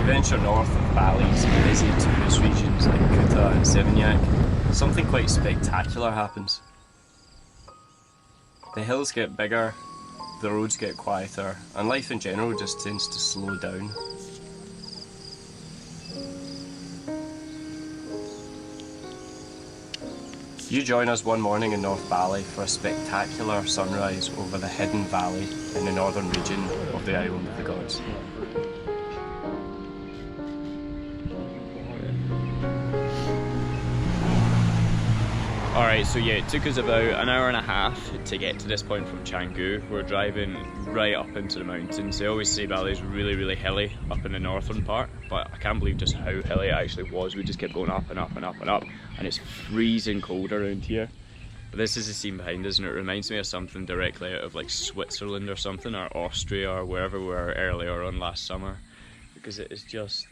venture north of Bali's busy tourist regions like Kuta and Seminyak, something quite spectacular happens. The hills get bigger, the roads get quieter, and life in general just tends to slow down. You join us one morning in North Bali for a spectacular sunrise over the hidden valley in the northern region of the Island of the Gods. Alright, so yeah, it took us about an hour and a half to get to this point from Canggu. We're driving right up into the mountains. They always say Bali's really hilly up in the northern part, but I can't believe just how hilly it actually was. We just kept going up and up and up and up, and it's freezing cold around here. But this is the scene behind us, and it reminds me of something directly out of like Switzerland or something, or Austria, or wherever we were earlier on last summer, because it is just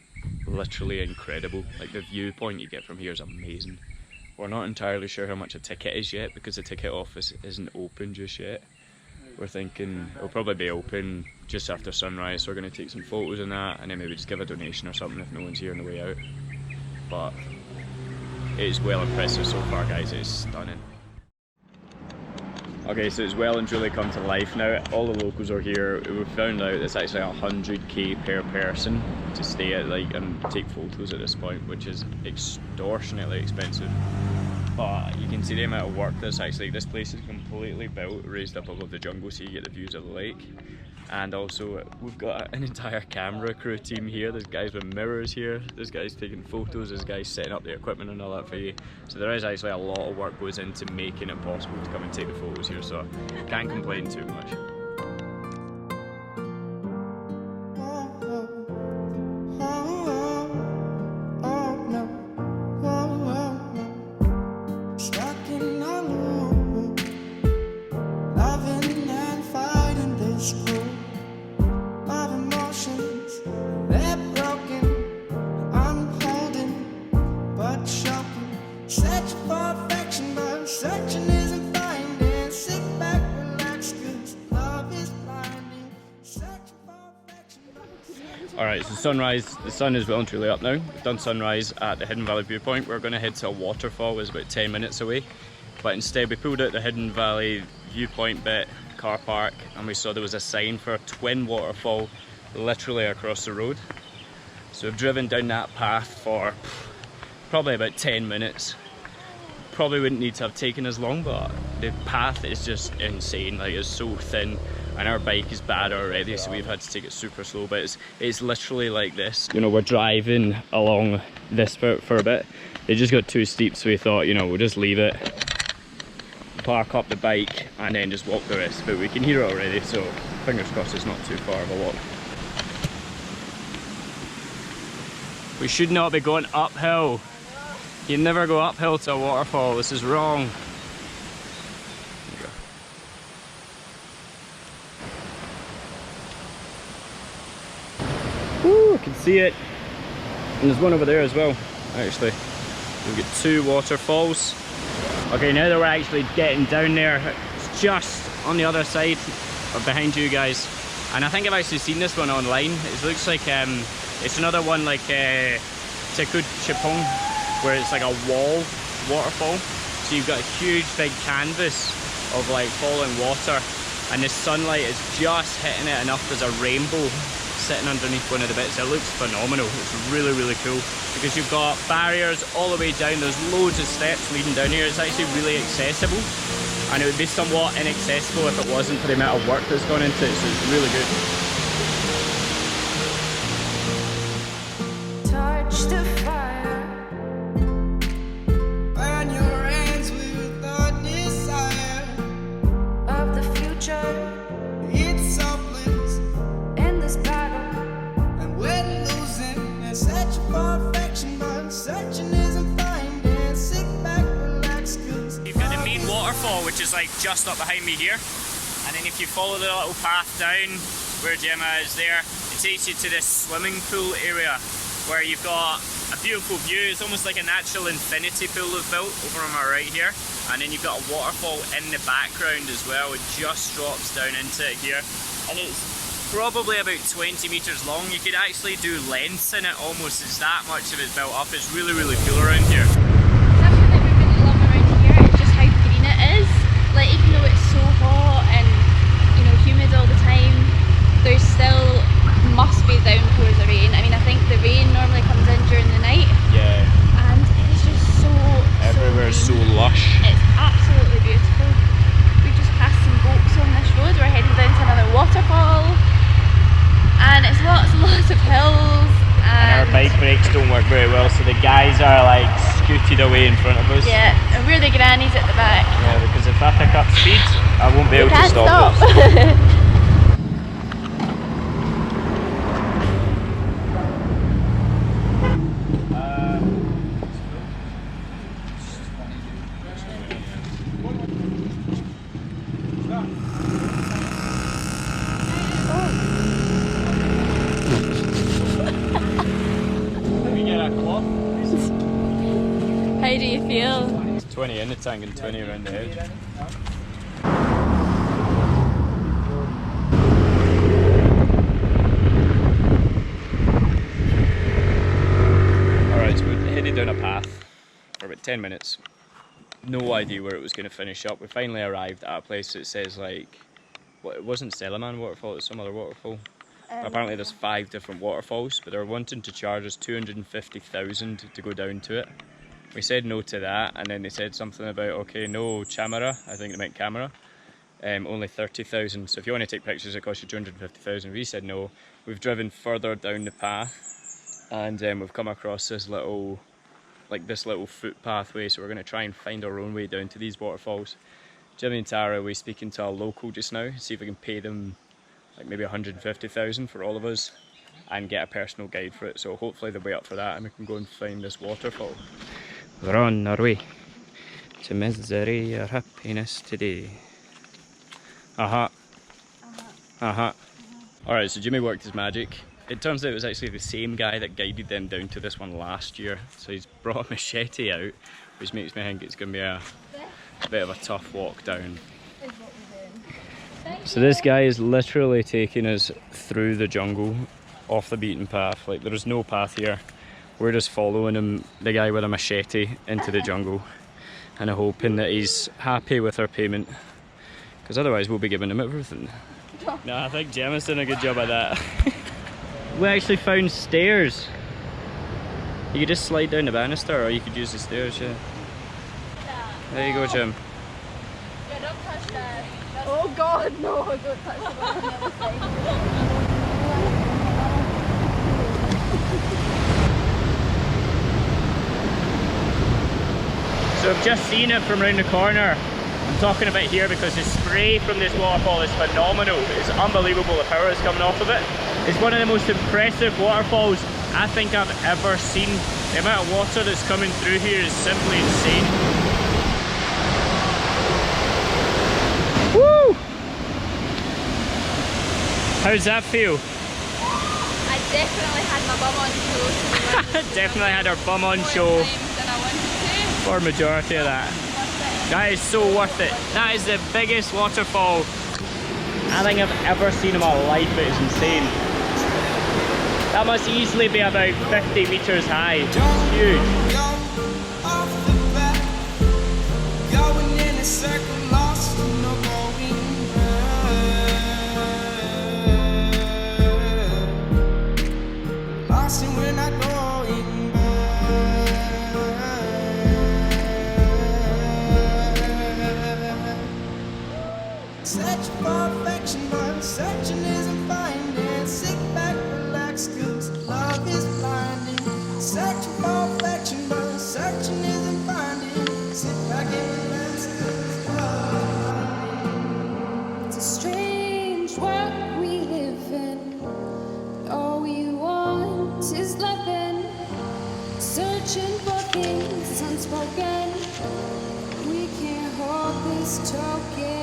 literally incredible. Like the viewpoint you get from here is amazing. We're not entirely sure how much a ticket is yet because the ticket office isn't open just yet. We're thinking it'll probably be open just after sunrise, so we're going to take some photos in that and then maybe just give a donation or something if no one's here on the way out. But it is well impressive so far, guys. It is stunning. Okay, so it's well and truly come to life now. All the locals are here. We found out it's actually 100k per person to stay at and take photos at this point, which is extortionately expensive. But you can see the amount of work that's actually, this place is completely built, raised up above the jungle so you get the views of the lake. And also we've got an entire camera crew team here. There's guys with mirrors here, there's guys taking photos, there's guys setting up the equipment and all that for you. So there is actually a lot of work goes into making it possible to come and take the photos here, so can't complain too much. Alright, so sunrise, the sun is well and truly up now. We've done sunrise at the Hidden Valley viewpoint. We're going to head to a waterfall, it's about 10 minutes away. But instead we pulled out the Hidden Valley viewpoint bit, car park, and we saw there was a sign for a twin waterfall literally across the road. So we've driven down that path for probably about 10 minutes. Probably wouldn't need to have taken as long, but the path is just insane. Like, it's so thin. And our bike is bad already, so we've had to take it super slow, but it's literally like this. You know, we're driving along this for a bit. It just got too steep, so we thought, you know, we'll just leave it, park up the bike, and then just walk the rest. But we can hear it already, so fingers crossed it's not too far of a walk. We should not be going uphill. You never go uphill to a waterfall, this is wrong. Woo, I can see it. And there's one over there as well, actually. We've got two waterfalls. Okay, now that we're actually getting down there, it's just on the other side, or behind you guys. And I think I've actually seen this one online. It looks like it's another one like Attribution, where it's like a wall waterfall. So you've got a huge big canvas of like falling water, and the sunlight is just hitting it enough as a rainbow sitting underneath one of the bits. It looks phenomenal. It's really cool because you've got barriers all the way down. There's loads of steps leading down here. It's actually really accessible, and it would be somewhat inaccessible if it wasn't for the amount of work that's gone into it, so it's really good. Touch the fire, burn your hands with the desire of the future. It's selfless in this battle, and we're losing and searching for perfection, but searching isn't finding. Sit back, relax, cause You've got the main waterfall, which is like just up behind me here, and then if you follow the little path down where Gemma is there, it takes you to this swimming pool area where you've got a beautiful view. It's almost like a natural infinity pool they've built over on my right here, and then you've got a waterfall in the background as well. It just drops down into it here, and it's probably about 20 metres long. You could actually do lengths in it almost, it's that much of it built up. It's really, really cool around here. Something that we really love around here is just how green it is. Like, even though it's so hot and, you know, humid all the time, there's still must be downpours of rain. I mean, I think the rain normally comes in during the night. Yeah. And it's just so everywhere's so lush. It's absolutely beautiful. We just passed some boats on this road. We're heading down to another waterfall. And it's lots and lots of hills. And our bike brakes don't work very well, so the guys are like scooted away in front of us. Yeah, and we're the grannies at the back. Yeah, because if I pick up speed, I won't be able to stop us. How do you feel? It's 20 in the tank and 20 around the edge. Alright, so we're headed down a path for about 10 minutes. No idea where it was going to finish up. We finally arrived at a place that says like, well, it wasn't Seminyak Waterfall, it was some other waterfall. Apparently there's 5 different waterfalls, but they're wanting to charge us 250,000 to go down to it. We said no to that, and then they said something about, okay, no camera, I think they meant camera, only 30,000. So if you want to take pictures, it costs you 250,000. We said no. We've driven further down the path, and we've come across this little foot pathway, so we're going to try and find our own way down to these waterfalls. Jimmy and Tara, we're speaking to a local just now, see if we can pay them like maybe 150,000 for all of us and get a personal guide for it. So hopefully they'll be up for that and we can go and find this waterfall. We're on our way to misery or happiness today. Alright, so Jimmy worked his magic. It turns out it was actually the same guy that guided them down to this one last year. So he's brought a machete out, which makes me think it's going to be a bit of a tough walk down. So this guy is literally taking us through the jungle, off the beaten path. Like, there's no path here. We're just following him, the guy with a machete, into the jungle, and hoping that he's happy with our payment, because otherwise we'll be giving him everything. No, I think Gemma's done a good job at that. We actually found stairs. You could just slide down the banister, or you could use the stairs, yeah. There you go, Jim. Yeah, don't touch that. Oh god, no, don't touch the one on the other side. So I've just seen it from around the corner. I'm talking about here because the spray from this waterfall is phenomenal. It's unbelievable the power that's coming off of it. It's one of the most impressive waterfalls I think I've ever seen. The amount of water that's coming through here is simply insane. Woo! How's that feel? I definitely had my bum on show. Definitely had our bum on show for a majority of that. That is so worth it. That is the biggest waterfall I think I've ever seen in my life. It is insane. That must easily be about 50 meters high. It's huge. Search for affection, but searching isn't finding. Sit back, relax, 'cause love is blinding. Searching for affection, but searching isn't finding. Sit back and relax, 'cause love is blinding. It's a strange world we live in. All we want is loving. Searching for things unspoken. We can't hold this token.